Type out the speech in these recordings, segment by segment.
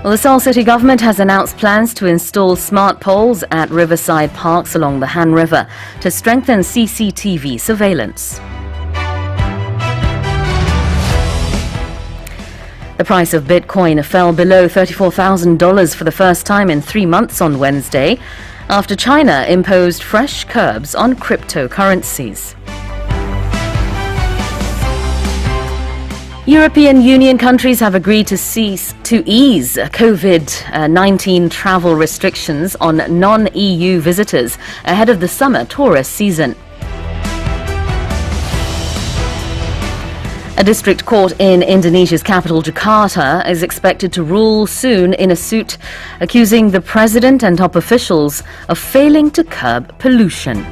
Well, the Seoul city government has announced plans to install smart poles at riverside parks along the Han River to strengthen CCTV surveillance. The price of Bitcoin fell below $34,000 for the first time in 3 months on Wednesday after China imposed fresh curbs on cryptocurrencies. European Union countries have agreed to ease COVID-19 travel restrictions on non-EU visitors ahead of the summer tourist season. A district court in Indonesia's capital, Jakarta, is expected to rule soon in a suit accusing the president and top officials of failing to curb pollution.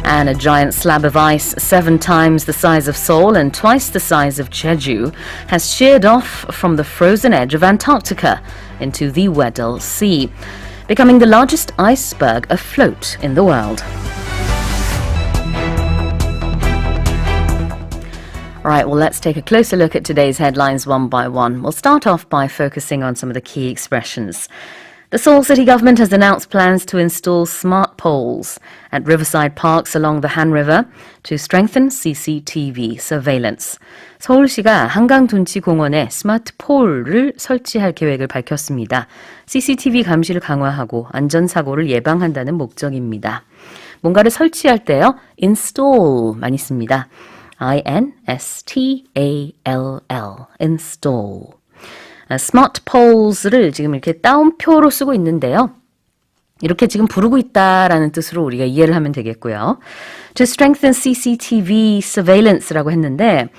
And a giant slab of ice 7 times the size of Seoul and twice the size of Jeju has sheared off from the frozen edge of Antarctica into the Weddell Sea, becoming the largest iceberg afloat in the world. All right, well, let's take a closer look at today's headlines one by one. We'll start off by focusing on some of the key expressions. The Seoul city government has announced plans to install smart poles at riverside parks along the Han River to strengthen CCTV surveillance. 서울시가 한강 둔치 공원에 스마트폴을 설치할 계획을 밝혔습니다. CCTV 감시를 강화하고 안전사고를 예방한다는 목적입니다. 뭔가를 설치할 때요, install 많이 씁니다. I-N-S-T-A-L-L, install. 스마트 폴스를 지금 이렇게 따옴표로 쓰고 있는데요. 이렇게 지금 부르고 있다라는 뜻으로 우리가 이해를 하면 되겠고요. To strengthen CCTV surveillance라고 했는데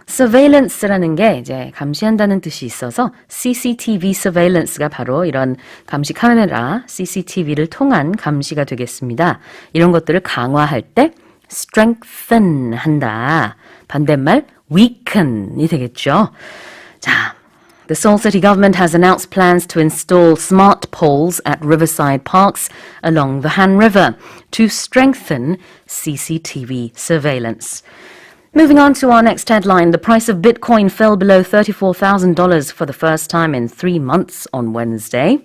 surveillance라는 게 이제 감시한다는 뜻이 있어서 CCTV surveillance가 바로 이런 감시 카메라 CCTV를 통한 감시가 되겠습니다. 이런 것들을 강화할 때 strengthen 한다. 반대말 weaken이 되겠죠. 자, The Seoul city government has announced plans to install smart poles at riverside parks along the Han River to strengthen CCTV surveillance. Moving on to our next headline, the price of Bitcoin fell below $34,000 for the first time in 3 months on Wednesday,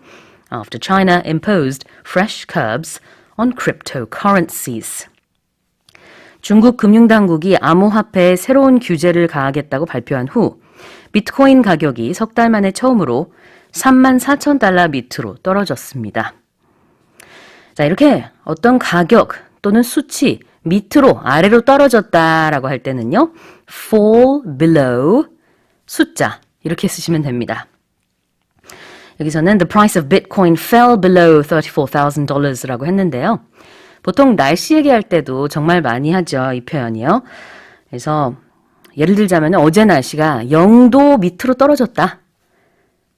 after China imposed fresh curbs on crypto-currencies. 중국 금융당국이 암호화폐에 새로운 규제를 가하겠다고 발표한 후 비트코인 가격이 석 달 만에 처음으로 34,000달러 밑으로 떨어졌습니다. 자, 이렇게 어떤 가격 또는 수치 밑으로 아래로 떨어졌다라고 할 때는요, fall below 숫자 이렇게 쓰시면 됩니다. 여기서는 the price of Bitcoin fell below $34,000라고 했는데요. 보통 날씨 얘기할 때도 정말 많이 하죠, 이 표현이요. 그래서 예를 들자면 어제 날씨가 0도 밑으로 떨어졌다.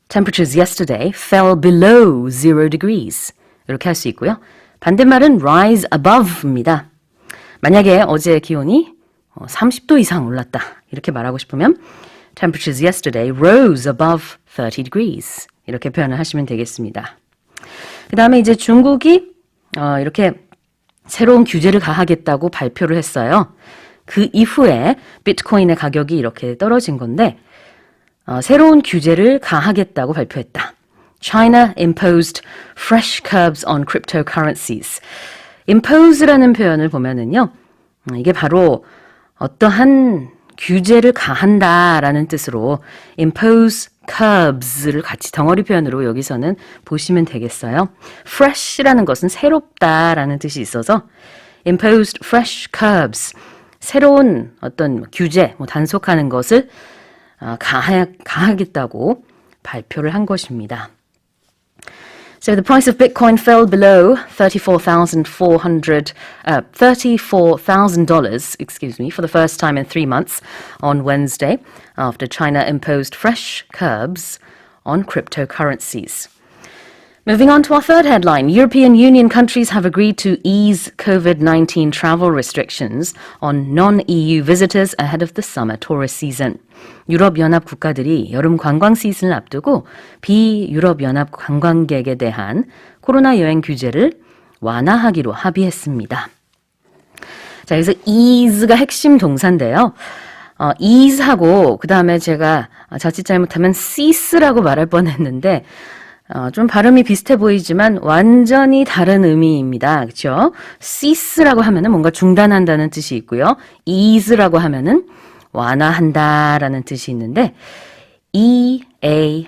Temperatures yesterday fell below 0 degrees. 이렇게 할 수 있고요. 반대말은 rise above입니다. 만약에 어제 기온이 30도 이상 올랐다. 이렇게 말하고 싶으면 Temperatures yesterday rose above 30 degrees. 이렇게 표현을 하시면 되겠습니다. 그 다음에 이제 중국이 이렇게 새로운 규제를 가하겠다고 발표를 했어요. 그 이후에 비트코인의 가격이 이렇게 떨어진 건데 새로운 규제를 가하겠다고 발표했다. China imposed fresh curbs on crypto-currencies. impose라는 표현을 보면은요. 이게 바로 어떠한 규제를 가한다라는 뜻으로 impose curbs를 같이 덩어리 표현으로 여기서는 보시면 되겠어요. fresh라는 것은 새롭다라는 뜻이 있어서 imposed fresh curbs. 새로운 어떤 규제, 단속하는 것을 가하겠다고 발표를 한 것입니다. So the price of Bitcoin fell below $34,000 for the first time in 3 months on Wednesday after China imposed fresh curbs on cryptocurrencies. Moving on to our third headline, European Union countries have agreed to ease COVID-19 travel restrictions on non-EU visitors ahead of the summer tourist season. 유럽연합 국가들이 여름 관광 시즌을 앞두고 비-유럽연합 관광객에 대한 코로나 여행 규제를 완화하기로 합의했습니다. 자, 여기서 ease가 핵심 동사인데요. ease하고 그 다음에 제가 자칫 잘못하면 cease라고 말할 뻔했는데 좀 발음이 비슷해 보이지만 완전히 다른 의미입니다. 그렇죠? cease라고 하면은 뭔가 중단한다는 뜻이 있고요. ease라고 하면은 완화한다라는 뜻이 있는데 E-A-S-E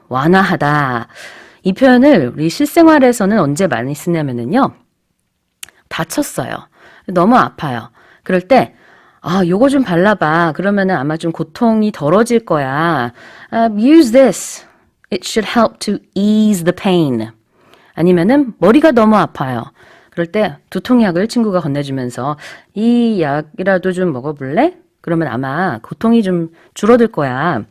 완화하다. 이 표현을 우리 실생활에서는 언제 많이 쓰냐면은요. 다쳤어요. 너무 아파요. 그럴 때 요거 좀 발라봐. 그러면은 아마 좀 고통이 덜어질 거야. Use this. It should help to ease the pain. 아니면은 머리가 너무 아파요. 그럴 때 두통약을 친구가 건네주면서 이 약이라도 좀 먹어볼래? 그러면 아마 고통이 좀 줄어들 거야.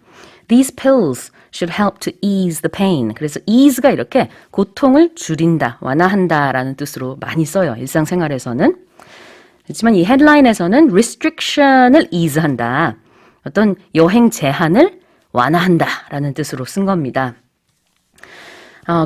These pills should help to ease the pain. 그래서 ease가 이렇게 고통을 줄인다, 완화한다 라는 뜻으로 많이 써요. 일상생활에서는. 그렇지만 이 헤드라인에서는 restriction을 ease한다. 어떤 여행 제한을 완화한다 라는 뜻으로 쓴 겁니다.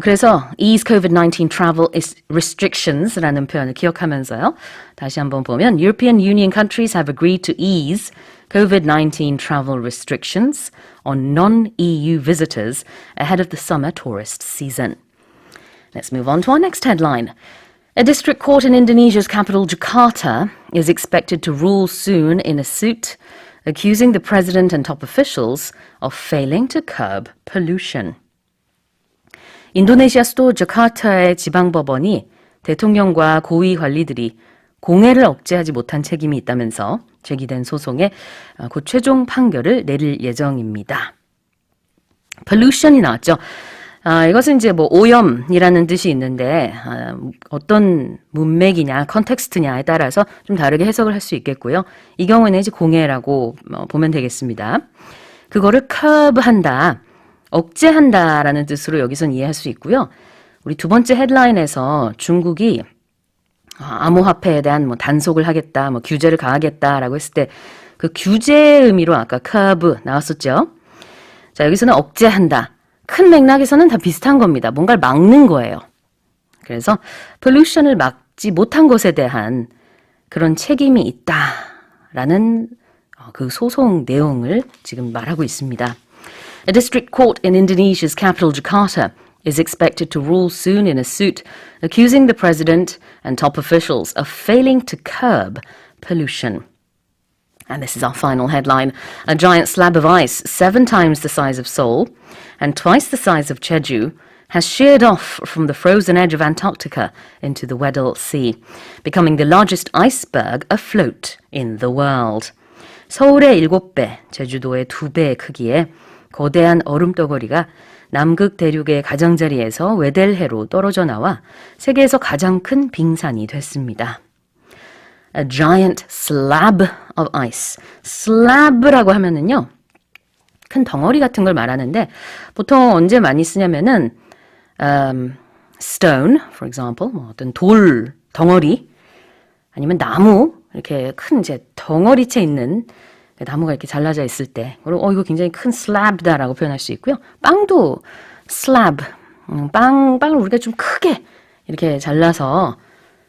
그래서 ease COVID-19 travel restrictions 라는 표현을 기억하면서요. 다시 한번 보면 European Union countries have agreed to ease COVID-19 travel restrictions on non-EU visitors ahead of the summer tourist season. Let's move on to our next headline. A district court in Indonesia's capital, Jakarta, is expected to rule soon in a suit accusing the president and top officials of failing to curb pollution. 인도네시아 수도 자카르타의 지방법원이 대통령과 고위 관리들이 공해를 억제하지 못한 책임이 있다면서 제기된 소송에 곧 최종 판결을 내릴 예정입니다. pollution이 나왔죠. 이것은 이제 뭐 오염이라는 뜻이 있는데 어떤 문맥이냐, 컨텍스트냐에 따라서 좀 다르게 해석을 할 수 있겠고요. 이 경우에는 이제 공해라고 보면 되겠습니다. 그거를 curb한다, 억제한다라는 뜻으로 여기선 이해할 수 있고요. 우리 두 번째 헤드라인에서 중국이 암호화폐에 대한 뭐 단속을 하겠다, 뭐 규제를 가하겠다라고 했을 때 그 규제의 의미로 아까 curb 나왔었죠. 자, 여기서는 억제한다. 큰 맥락에서는 다 비슷한 겁니다. 뭔가를 막는 거예요. 그래서 pollution을 막지 못한 것에 대한 그런 책임이 있다라는 그 소송 내용을 지금 말하고 있습니다. A district court in Indonesia's capital, Jakarta, is expected to rule soon in a suit accusing the president and top officials of failing to curb pollution. And this is our final headline. A giant slab of ice 7 times the size of Seoul and twice the size of Jeju has sheared off from the frozen edge of Antarctica into the Weddell Sea, becoming the largest iceberg afloat in the world. 서울의 7배, 제주도의 2배의 크기에 거대한 얼음덩어리가 남극 대륙의 가장자리에서 웨델해로 떨어져 나와 세계에서 가장 큰 빙산이 됐습니다. A giant slab of ice. slab라고 하면은요, 큰 덩어리 같은 걸 말하는데 보통 언제 많이 쓰냐면은 stone, for example, 뭐 어떤 돌 덩어리 아니면 나무 이렇게 큰 이제 덩어리째 있는 나무가 이렇게 잘라져 있을 때, 그리고 이거 굉장히 큰 slab다라고 표현할 수 있고요. 빵도 slab, 빵을 우리가 좀 크게 이렇게 잘라서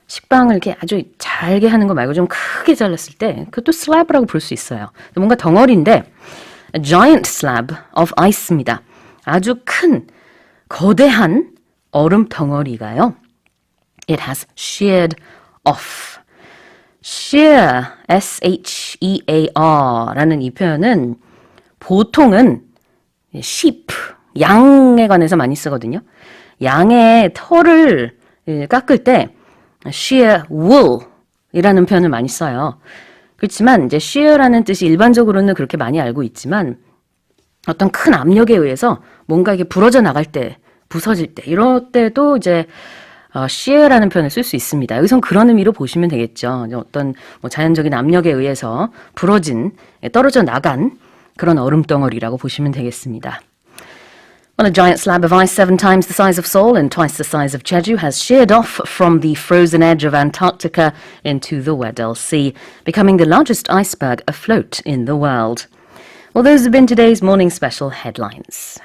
식빵을 이렇게 아주 잘게 하는 거 말고 좀 크게 잘랐을 때 그것도 slab라고 부를 수 있어요. 뭔가 덩어리인데 a giant slab of ice입니다. 아주 큰 거대한 얼음 덩어리가요. It has sheared off. shear, S-H-E-A-R라는 이 표현은 보통은 sheep, 양에 관해서 많이 쓰거든요. 양의 털을 깎을 때 shear wool이라는 표현을 많이 써요. 그렇지만 이제 shear라는 뜻이 일반적으로는 그렇게 많이 알고 있지만 어떤 큰 압력에 의해서 뭔가 이게 부러져 나갈 때, 부서질 때, 이럴 때도 이제 shear라는 표현을 쓸 수 있습니다. 여기선 그런 의미로 보시면 되겠죠. 어떤 뭐 자연적인 압력에 의해서 부러진, 떨어져 나간 그런 얼음덩어리라고 보시면 되겠습니다. Well, a giant slab of ice 7 times the size of Seoul and twice the size of Jeju has sheared off from the frozen edge of Antarctica into the Weddell Sea, becoming the largest iceberg afloat in the world. Well, those have been today's morning special headlines.